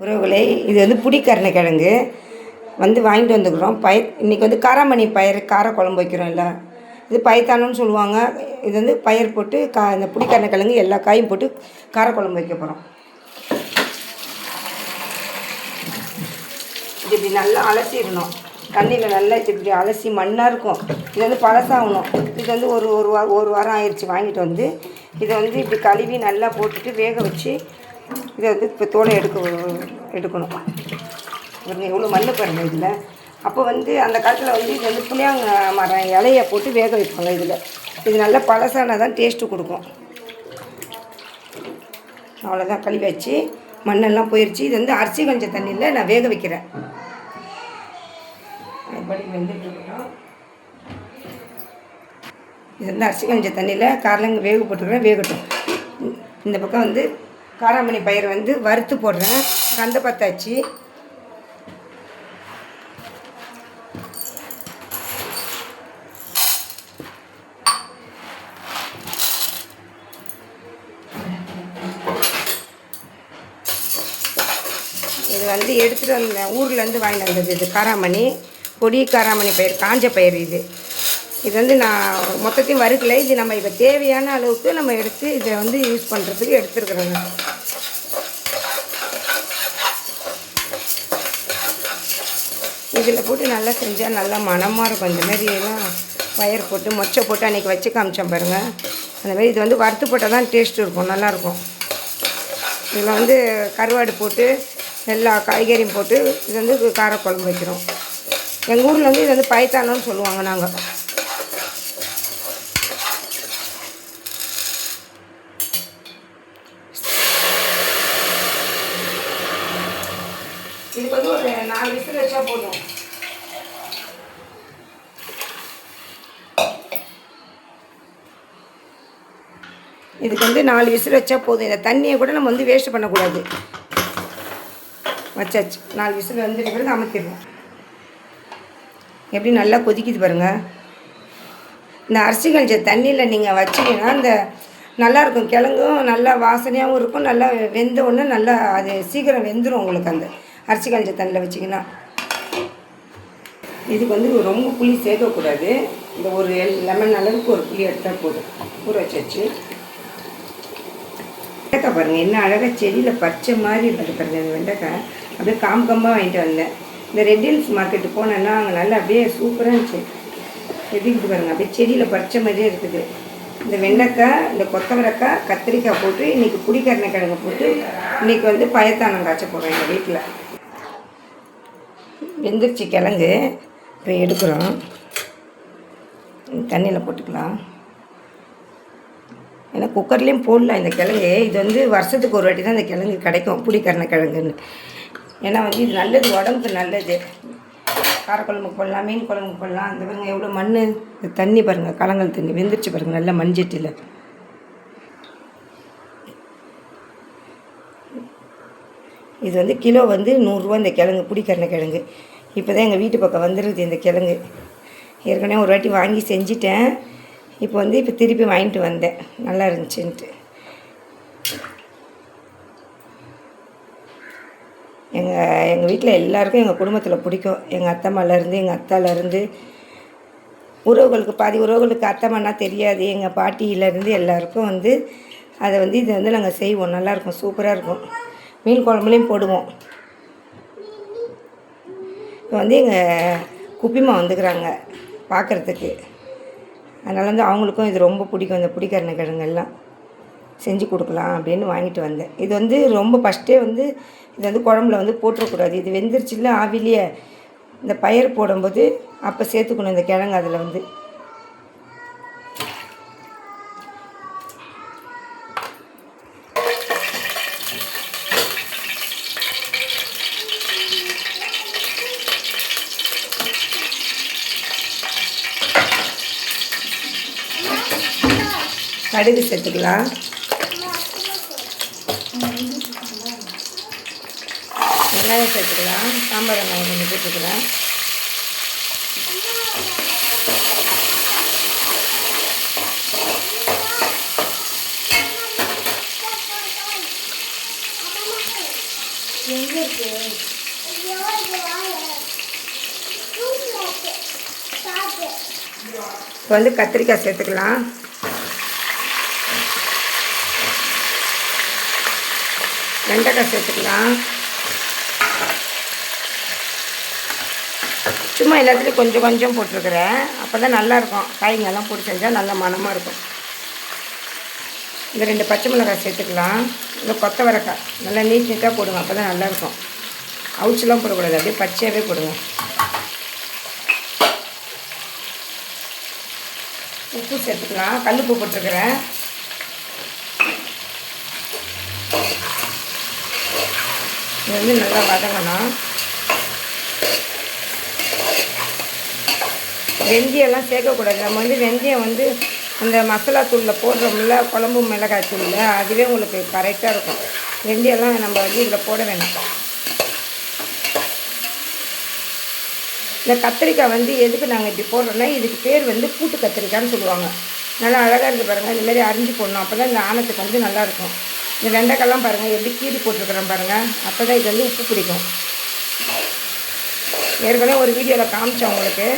உறவுகளே, இது வந்து புடிக்கருணைக்கிழங்கு வந்து வாங்கிட்டு வந்துக்கிறோம். இன்றைக்கி வந்து காராமணி பயிர் கார குழம்பு வைக்கிறோம்ல, இது பயத்தானம்னு சொல்லுவாங்க. இது வந்து பயிர் போட்டு இந்த புடிக்கருணைக்கிழங்கு எல்லா காயும் போட்டு கார குழம்பு வைக்க போகிறோம். இது இப்படி நல்லா அலசிடணும். தண்ணியில் நல்லா இப்படி அலசி மண்ணாக இருக்கும். இது வந்து பழசாகணும். இது வந்து ஒரு வாரம் ஆயிடுச்சு வாங்கிட்டு வந்து. இதை வந்து இப்படி கழுவி நல்லா போட்டுட்டு வேக வச்சு இதை வந்து இப்போ தோலை எடுக்கணும். பாருங்கள் எவ்வளோ மண் பாருங்கள் இதில். அப்போ வந்து அந்த காலத்தில் வந்து இது வந்து புளியாங்க மரம் இலையை போட்டு வேக வைப்பாங்க. இதில் இது நல்லா பழசானால் தான் டேஸ்ட்டு கொடுக்கும். அவ்வளோதான், கழுவி வச்சு மண்ணெல்லாம் போயிடுச்சு. இது வந்து அரிசி கஞ்ச தண்ணியில் நான் வேக வைக்கிறேன். அதுபடி வெந்துட்டுருக்கோம். இது வந்து அரிசி கஞ்ச தண்ணியில் காரலங்க வேக போட்டுக்கிறேன், வேகட்டும். இந்த பக்கம் வந்து காராமணி பயிர் வந்து வறுத்து போடுறேன். கந்த பத்தாச்சு. இது வந்து எடுத்துகிட்டு வந்தேன், ஊர்லேருந்து வாங்கிட்டு வந்தது. இது காராமணி, பொடி காராமணி பயிர், காஞ்ச பயிர். இது வந்து நான் மொத்தத்தையும் வறுக்கலை. இது நம்ம இப்போ தேவையான அளவுக்கு நம்ம எடுத்து இதை வந்து யூஸ் பண்ணுறதுக்கு எடுத்துருக்குறோங்க. இதில் போட்டு நல்லா செஞ்சால் நல்லா மணமாக இருக்கும். இந்த மாதிரியெல்லாம் பயிர் போட்டு மொச்சை போட்டு அன்றைக்கி வச்சு காமிச்சோம் பாருங்கள். அந்த மாதிரி இது வந்து வறுத்து போட்டால் தான் டேஸ்ட்டு இருக்கும், நல்லாயிருக்கும். இதில் வந்து கருவாடு போட்டு எல்லா காய்கறியும் போட்டு இது வந்து காரக்குழம்பு வைக்கிறோம். எங்கள் ஊரில் வந்து இது வந்து பயத்தானம்னு சொல்லுவாங்க. நாங்கள் இதுக்கு வந்து ஒரு 4 விசில் வச்சா போதும். இதுக்கு வந்து 4 விசில் வச்சா போதும். இந்த தண்ணியை கூட நம்ம வந்து வேஸ்ட் பண்ணக்கூடாது. வச்சாச்சு. 4 விசில் வந்துட்டு பிறகு அமர்த்திடுவோம். எப்படி நல்லா கொதிக்குது பாருங்கள். இந்த அரிசி கழிச்ச தண்ணியில் நீங்கள் வச்சிங்கன்னா இந்த நல்லாயிருக்கும். கிழங்கும் நல்லா வாசனையாகவும் இருக்கும். நல்லா வெந்த ஒன்று நல்லா அது சீக்கிரம் வெந்துடும் உங்களுக்கு. அந்த அரிசி கழிச்ச தண்ணியில் வச்சிங்கன்னா இதுக்கு வந்து ரொம்ப புளி சேர்க்கக்கூடாது. இந்த ஒரு லெமன் அளவுக்கு ஒரு புளி எடுத்தால் போதும். ஊற வச்சாச்சு. வெண்டைக்காய் பாருங்கள் என்ன அழகாக செடியில் பச்சை மாதிரி இருக்குது பாருங்கள். இந்த வெண்டைக்காய் அப்படியே காம்பமாக வாங்கிட்டு வந்தேன். இந்த ரெட்டில்ஸ் மார்க்கெட்டு போனேன்னா அங்கே நல்லா அப்படியே சூப்பராக இருந்துச்சு. எப்படி பாருங்கள், அப்படியே செடியில் பச்சை மாதிரியே இருக்குது. இந்த வெண்டைக்காய், இந்த கொத்தவரக்காய், கத்திரிக்காய் போட்டு இன்றைக்கி புடிக்கருணைக்கிழங்கு போட்டு இன்றைக்கி வந்து பயத்தானம் காய்ச்ச போகிறோம் எங்கள் வீட்டில். வெந்துருச்சு கிழங்கு. இப்போ எடுக்கிறோம். தண்ணியில் போட்டுக்கலாம். ஏன்னா குக்கர்லேயும் போடலாம் இந்த கிழங்கு. இது வந்து வருஷத்துக்கு ஒரு வாட்டி தான் இந்த கிழங்கு கிடைக்கும், புடிக்கருணைக்கிழங்குன்னு. ஏன்னா வந்து இது நல்லது, உடம்புக்கு நல்லது. காரக்குழம்புக்கு போடலாம், மீன் குழம்புக்கு போடலாம். அந்த பாருங்கள் எவ்வளோ மண் தண்ணி பாருங்கள், கலங்கல் தண்ணி வெந்துருச்சு பாருங்கள் நல்ல மண்சட்டியில். இது வந்து கிலோ வந்து 100 ரூபா இந்த கிழங்கு, புடிக்கருணைக்கிழங்கு. இப்போ தான் எங்கள் வீட்டு பக்கம் வந்துடுது இந்த கிழங்கு. ஏற்கனவே ஒரு வாட்டி வாங்கி செஞ்சிட்டேன். இப்போ வந்து இப்போ திருப்பி வாங்கிட்டு வந்தேன், நல்லா இருந்துச்சுன்ட்டு. எங்கள் வீட்டில் எல்லாருக்கும் எங்கள் குடும்பத்தில் பிடிக்கும். எங்கள் அத்தைம்மாலேருந்து, எங்கள் அத்தாலேருந்து, உறவுகளுக்கு பாதி உறவுகளுக்கு அத்தைம்மானா தெரியாது. எங்கள் பாட்டியிலேருந்து எல்லாருக்கும் வந்து அதை வந்து இதை வந்து நாங்கள் செய்வோம். நல்லாயிருக்கும், சூப்பராக இருக்கும். மீன் குழம்புலையும் போடுவோம். இப்போ வந்து எங்கள் குப்பிம்மா வந்துக்கிறாங்க பார்க்குறதுக்கு. அதனால் வந்து அவங்களுக்கும் இது ரொம்ப பிடிக்கும். இந்த புடிக்கருணைக்கிழங்கெல்லாம் செஞ்சு கொடுக்கலாம் அப்படின்னு வாங்கிட்டு வந்தேன். இது வந்து ரொம்ப ஃபஸ்ட்டே வந்து இது வந்து குழம்புல வந்து போட்டுறக்கூடாது. இது வெந்துருச்சுல ஆவிலேயே இந்த பயிர் போடும்போது அப்போ சேர்த்துக்கணும் இந்த கிழங்கு. அதில் வந்து கடுகு சேர்த்துக்கலாம். வெங்காயம் சேர்த்துக்கலாம். சாம்பார் வெங்காயம் கொஞ்சம் சேர்த்துக்கலாம். இப்போ வந்து கத்திரிக்காய் சேர்த்துக்கலாம். வெண்டைக்காய் சேர்த்துக்கலாம். சும்மா எல்லாத்துலேயும் கொஞ்சம் கொஞ்சம் போட்டிருக்கிறேன். அப்போ தான் நல்லாயிருக்கும். காய்ங்கெல்லாம் போட்டு செஞ்சால் நல்ல மணமாக இருக்கும். இந்த 2 பச்சை மிளகாய் சேர்த்துக்கலாம். இந்த கொத்தவரக்காய் நல்லா நீட்டாக போடுங்க. அப்போ தான் நல்லாயிருக்கும். அவுச்செல்லாம் போடக்கூடாது, அப்படியே பச்சையாகவே போடுங்க. உப்பு சேர்த்துக்கலாம். கல்லுப்பு போட்டிருக்கிறேன். இது வந்து நல்லா வதங்கணும். வெந்தயம்லாம் சேர்க்கக்கூடாது. நம்ம வந்து வெந்தயம் வந்து அந்த மசாலா தூளில் போடுறோம்ல, குழம்பு மிளகாய் தூளில், அதுவே உங்களுக்கு கரெக்டாக இருக்கும். வெந்தயம்லாம் நம்ம வந்து இதில் போட வேண்டாம். இந்த கத்திரிக்காய் வந்து எதுக்கு நாங்கள் இப்படி போடுறோன்னா, இதுக்கு பேர் வந்து கூட்டு கத்திரிக்காய்ன்னு சொல்லுவாங்க. நல்லா அழகாக இருக்குது பாருங்கள். இந்தமாரி அரிஞ்சு போடணும். அப்போ தான் இந்த ஆணத்துக்கு வந்து நல்லாயிருக்கும். இந்த வெண்டைக்காய்லாம் பாருங்கள் எப்படி கீறி போட்டிருக்கிறோம் பாருங்கள். அப்போ தான் இது வந்து உப்பு பிடிக்கும். ஏற்கனவே ஒரு வீடியோவில் காமிச்சேன் உங்களுக்கு.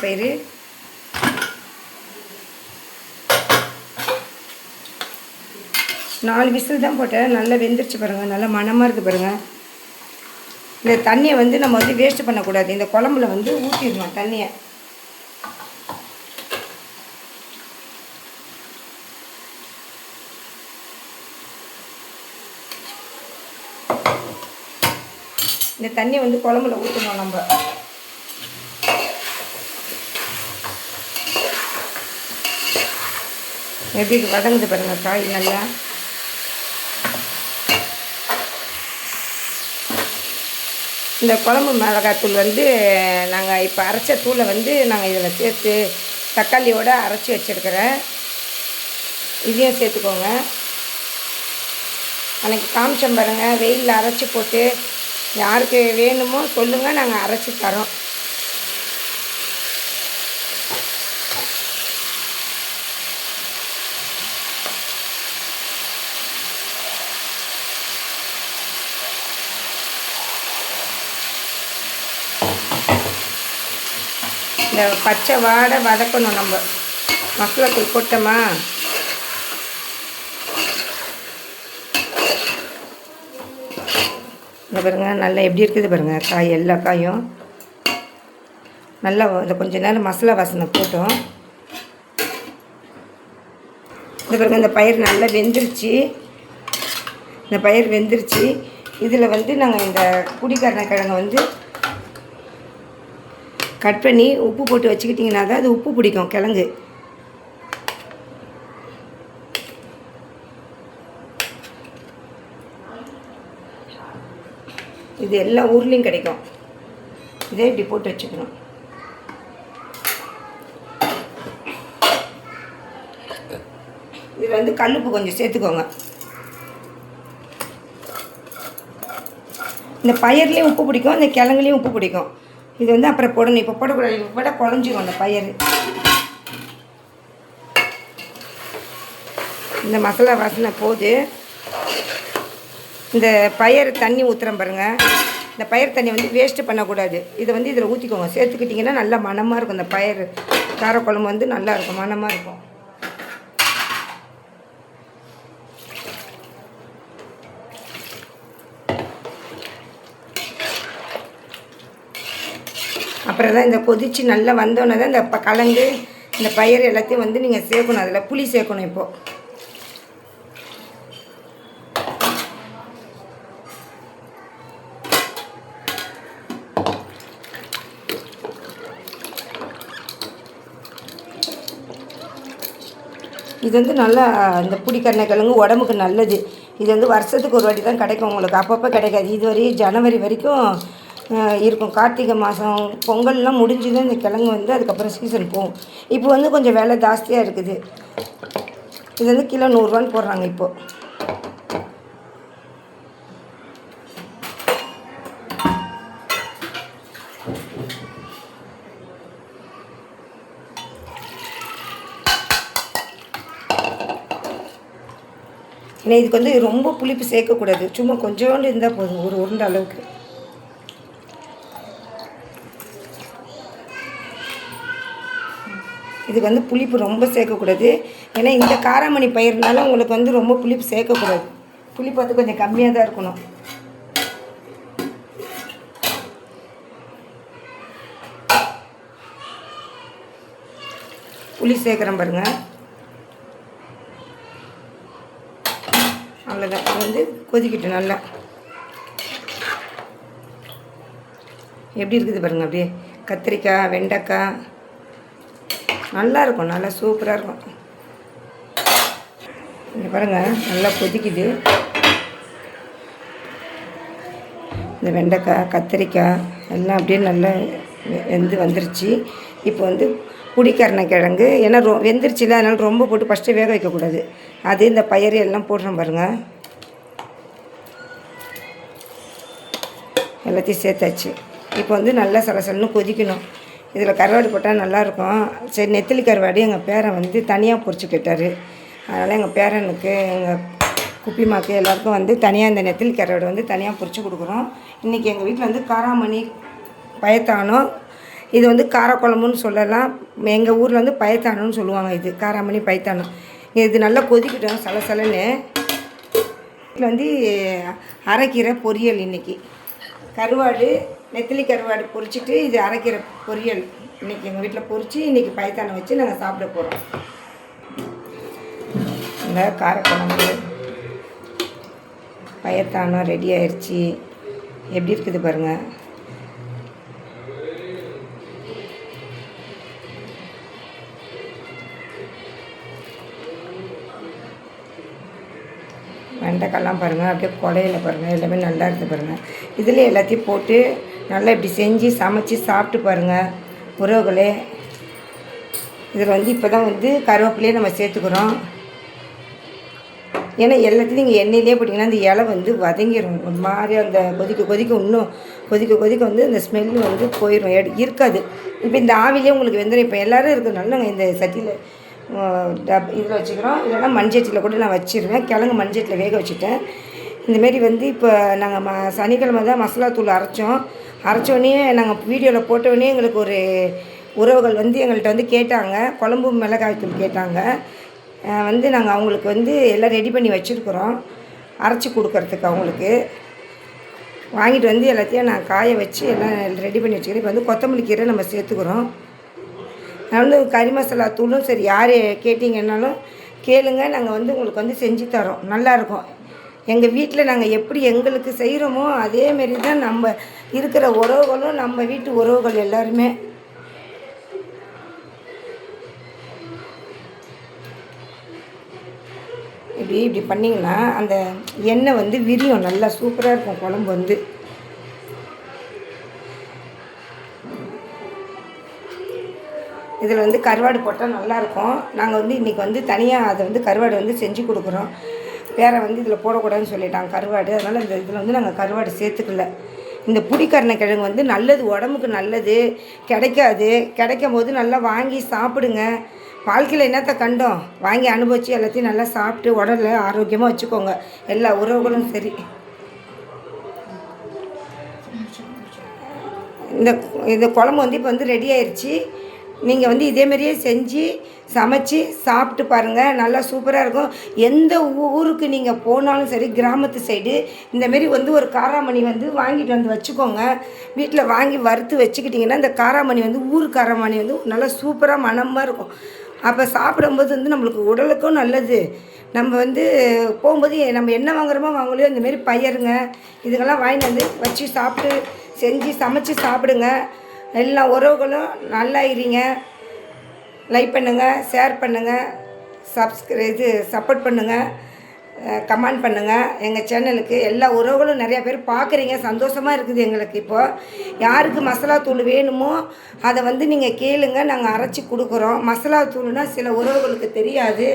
பயிறு 4 விசில் தான் போட்டேன். நல்லா வெந்துருச்சு பாருங்கள். நல்லா மணமாக இருக்குது பாருங்கள். இந்த தண்ணியை வந்து நம்ம வந்து வேஸ்ட் பண்ணக்கூடாது. இந்த குழம்புல வந்து ஊற்றிடணும் தண்ணியை. இந்த தண்ணியை வந்து குழம்புல ஊற்றணும் நம்ம. எப்படி வதங்குது பாருங்கள் காய் நல்லா. இந்த குழம்பு மிளகாத்தூள் வந்து நாங்கள் இப்போ அரைச்ச தூளை வந்து நாங்கள் இதில் சேர்த்து தக்காளியோடு அரைச்சி வச்சுருக்கிறேன். இதையும் சேர்த்துக்கோங்க. அன்றைக்கி காமிச்சம் பாருங்கள், வெயிலில் அரைச்சி போட்டு யாருக்கு வேணுமோ சொல்லுங்கள், நாங்கள் அரைச்சி தரோம். இந்த பச்சை வாடை வதக்கணும். நம்ம மசாலாத்தூள் போட்டோமா, இந்த பாருங்கள் நல்லா எப்படி இருக்குது பாருங்கள் காய். எல்லா காயும் நல்லா இந்த கொஞ்ச நேரம் மசாலா வாசனை போட்டோம். இந்த பாருங்கள் இந்த பயிர் நல்லா வெந்துருச்சு. இந்த பயிர் வெந்துருச்சு. இதில் வந்து நாங்கள் இந்த குடிக்கரணக்கிழங்கை வந்து கட் பண்ணி உப்பு போட்டு வச்சுக்கிட்டிங்கன்னா தான் அது உப்பு பிடிக்கும் கிழங்கு. இது எல்லா ஊர்லேயும் கிடைக்கும். இதே இப்படி போட்டு வச்சுக்கணும். இதில் வந்து கல்லுப்பு கொஞ்சம் சேர்த்துக்கோங்க. இந்த பயிர்லேயும் உப்பு பிடிக்கும், இந்த கிழங்குலேயும் உப்பு பிடிக்கும். இது வந்து அப்புறம் போடணும். இப்போ போடக்கூடாது. இப்போ போட குழஞ்சிரும் அந்த பயிர். இந்த மசாலா வாசனை போது இந்த பயிர் தண்ணி ஊற்றுறோம் பாருங்கள். இந்த பயிர் தண்ணி வந்து வேஸ்ட்டு பண்ணக்கூடாது. இதை வந்து இதில் ஊற்றிக்கோங்க. சேர்த்துக்கிட்டிங்கன்னா நல்லா மணமாக இருக்கும். இந்த பயிர் காரக்குழம்பு வந்து நல்லா இருக்கும், மணமாக இருக்கும். அப்புறம் தான் இந்த கொதித்து நல்லா வந்தோன்னே தான் இந்த கலந்து இந்த பயிர் எல்லாத்தையும் வந்து நீங்கள் சேர்க்கணும். அதில் புளி சேர்க்கணும். இப்போது இது வந்து நல்லா இந்த புடிக்கருணைக்கிழங்கு உடம்புக்கு நல்லது. இது வந்து வருஷத்துக்கு ஒரு வாட்டி தான் கிடைக்கும் உங்களுக்கு. அப்பப்போ கிடைக்காது. இது வரையும் ஜனவரி வரைக்கும் இருக்கும். கார்த்திகை மாதம் பொங்கல்லாம் முடிஞ்சு தான் இந்த கிழங்கு வந்து அதுக்கப்புறம் சீசன் போகும். இப்போ வந்து கொஞ்சம் விலை ஜாஸ்தியாக இருக்குது. இது வந்து கிலோ 100 ரூபான்னு போடுறாங்க இப்போது. ஏன்னா இதுக்கு வந்து ரொம்ப புளிப்பு சேர்க்கக்கூடாது, சும்மா கொஞ்சோண்டு இருந்தால் போதும், ஒரு உருண்டை அளவுக்கு. இதுக்கு வந்து புளிப்பு ரொம்ப சேர்க்கக்கூடாது, ஏன்னா இந்த காராமணி பயிர்னால உங்களுக்கு வந்து ரொம்ப புளிப்பு சேர்க்கக்கூடாது. புளிப்பு வந்து கொஞ்சம் கம்மியாக தான் இருக்கணும். புளி சேர்க்குறேன் பாருங்கள். அவ்வளோதான். இது வந்து கொதிக்கிட்டு நல்லா எப்படி இருக்குது பாருங்கள். அப்படியே கத்திரிக்காய், வெண்டைக்காய் நல்லாயிருக்கும், நல்லா சூப்பராக இருக்கும். இங்கே பாருங்கள் நல்லா கொதிக்குது. இந்த வெண்டைக்காய், கத்திரிக்காய் எல்லாம் அப்படியே நல்லா வந்துருச்சு. இப்போ வந்து புடிக்கரணக்கிழங்கு, ஏன்னா வெந்துருச்சுல, அதனால் ரொம்ப போட்டு ஃபஸ்ட்டு வேக வைக்கக்கூடாது. அது இந்த பயிறு எல்லாம் போடுறோம் பாருங்கள். எல்லாத்தையும் சேர்த்தாச்சு. இப்போ வந்து நல்லா சலசலன்னு கொதிக்கணும். இதில் கருவாடு போட்டால் நல்லாயிருக்கும். சரி, நெத்திலி கருவாடு எங்கள் பேரன் வந்து தனியாக பொரிச்சு கேட்டார். அதனால் எங்கள் பேரனுக்கு, எங்கள் குப்பிமாக்கு எல்லாருக்கும் வந்து தனியாக இந்த நெத்திலி கருவாடு வந்து தனியாக பொரிச்சு கொடுக்குறோம். இன்றைக்கி எங்கள் வீட்டில் வந்து காராமணி பயத்தானம், இது வந்து காரக்குழம்புன்னு சொல்லலாம். எங்கள் ஊரில் வந்து பயத்தானம்னு சொல்லுவாங்க. இது காராமணி பயத்தானம். இது நல்லா கொதிக்கிட்டோம் சலசலன்னு. இதில் வந்து அரைக்கீரை பொரியல். இன்றைக்கி கருவாடு, நெத்திலி கருவாடு பொரிச்சிட்டு இது அரைக்கீரை பொரியல் இன்றைக்கி எங்கள் வீட்டில் பொரித்து இன்றைக்கி பயத்தானம் வச்சு நாங்கள் சாப்பிட போகிறோம். இந்த காரக்குழம்பு பயத்தானம் ரெடி ஆயிடுச்சு. எப்படி இருக்குது பாருங்கள். வெண்டைக்காய்லாம் பாருங்கள், அப்படியே குழையில பாருங்கள், எல்லாமே நல்லா இருக்குது பாருங்கள். இதில் எல்லாத்தையும் போட்டு நல்லா இப்படி செஞ்சு சமைச்சி சாப்பிட்டு பாருங்கள் உறவுகளே. இதில் வந்து இப்போ தான் வந்து கருவேப்பிலையே நம்ம சேர்த்துக்கிறோம். ஏன்னா எல்லாத்தையும் நீங்கள் எண்ணெயிலே போட்டிங்கன்னா அந்த இலை வந்து வதங்கிடும். ஒரு மாதிரி அந்த கொதிக்க இன்னும் கொதிக்க வந்து அந்த ஸ்மெல்லு வந்து போயிடும், இருக்காது. இப்போ இந்த ஆவிலே உங்களுக்கு வெந்துடும். இப்போ எல்லோரும் இருக்கிறதுனால நாங்கள் இந்த சட்டியில் இதில் வச்சுக்கிறோம். இல்லைன்னா மண்சட்டியில் கூட நான் வச்சுருவேன். கிழங்கு மண்சட்டியில் வேக வச்சுட்டேன். இந்தமாரி வந்து இப்போ நாங்கள் சனிக்கிழமை தான் மசாலா தூள் அரைச்சோடனே நாங்கள் வீடியோவில் போட்டோடனே எங்களுக்கு ஒரு உறவுகள் வந்து எங்கள்கிட்ட வந்து கேட்டாங்க, குழம்பு மிளகாய் தூள் கேட்டாங்க. வந்து நாங்கள் அவங்களுக்கு வந்து எல்லாம் ரெடி பண்ணி வச்சுருக்குறோம், அரைச்சி கொடுக்கறதுக்கு. அவங்களுக்கு வாங்கிட்டு வந்து எல்லாத்தையும் நான் காய வச்சு எல்லாம் ரெடி பண்ணி வச்சுக்கிறேன். இப்போ வந்து கொத்தமல்லி கீரை நம்ம சேர்த்துக்கிறோம். நான் வந்து கறி மசாலா தூளும் சரி, யார் கேட்டிங்கன்னாலும் கேளுங்க, நாங்கள் வந்து உங்களுக்கு வந்து செஞ்சு தரோம். நல்லாயிருக்கும். எங்கள் வீட்டில் நாங்கள் எப்படி எங்களுக்கு செய்கிறோமோ அதேமாரி தான் நம்ம இருக்கிற உறவுகளும், நம்ம வீட்டு உறவுகள் எல்லாருமே. இப்படி பண்ணிங்கன்னா அந்த எண்ணெய் வந்து விரியும், நல்லா சூப்பராக இருக்கும் குழம்பு வந்து. இதில் வந்து கருவாடு போட்டால் நல்லாயிருக்கும். நாங்கள் வந்து இன்றைக்கி வந்து தனியாக அதை வந்து கருவாடு வந்து செஞ்சு கொடுக்குறோம். வேறு வந்து இதில் போடக்கூடாதுன்னு சொல்லிட்டாங்க கருவாடு. அதனால் இந்த இதில் வந்து நாங்கள் கருவாடு சேர்த்துக்கல. இந்த புடிக்கரணக்கிழங்கு வந்து நல்லது, உடம்புக்கு நல்லது. கிடைக்கும் போது நல்லா வாங்கி சாப்பிடுங்க. வாழ்க்கையில் என்னத்தை கண்டோம், வாங்கி அனுபவித்து எல்லாத்தையும் நல்லா சாப்பிட்டு உடலை ஆரோக்கியமாக வச்சுக்கோங்க, எல்லா உறவுகளும் சரி. இந்த குழம்பு வந்து இப்போ வந்து ரெடி ஆயிடுச்சு. நீங்கள் வந்து இதேமாரியே செஞ்சு சமைச்சி சாப்பிட்டு பாருங்கள், நல்லா சூப்பராக இருக்கும். எந்த ஊருக்கு நீங்கள் போனாலும் சரி, கிராமத்து சைடு இந்தமாரி வந்து ஒரு காராமணி வந்து வாங்கிட்டு வந்து வச்சுக்கோங்க. வீட்டில் வாங்கி வறுத்து வச்சுக்கிட்டிங்கன்னா இந்த காராமணி வந்து ஊர் காராமணி வந்து நல்லா சூப்பராக மணமாக இருக்கும். அப்போ சாப்பிடும்போது வந்து நம்மளுக்கு உடலுக்கும் நல்லது. நம்ம வந்து போகும்போது நம்ம என்ன வாங்குகிறோமோ வாங்கலையோ இந்தமாரி பயிருங்க இதுக்கெல்லாம் வாங்கிட்டு வந்து வச்சு சாப்பிட்டு செஞ்சு சமைச்சி சாப்பிடுங்க. எல்லா உறவுகளும் நல்லா இருங்க. லைக் பண்ணுங்கள், ஷேர் பண்ணுங்கள், சப்போர்ட் பண்ணுங்கள், கமெண்ட் பண்ணுங்கள் எங்கள் சேனலுக்கு. எல்லா உறவுகளும் நிறையா பேர் பார்க்குறீங்க, சந்தோஷமாக இருக்குது எங்களுக்கு. இப்போது யாருக்கு மசாலா தூள் வேணுமோ அதை வந்து நீங்கள் கேளுங்க, நாங்கள் அரைச்சி கொடுக்குறோம். மசாலா தூள்னால் சில உறவுகளுக்கு தெரியாது.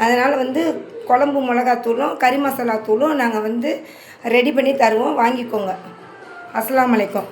அதனால் வந்து குழம்பு மிளகாத்தூளும் கறி மசாலா தூளும் நாங்கள் வந்து ரெடி பண்ணி தருவோம், வாங்கிக்கோங்க. அஸ்ஸலாமு அலைக்கும்.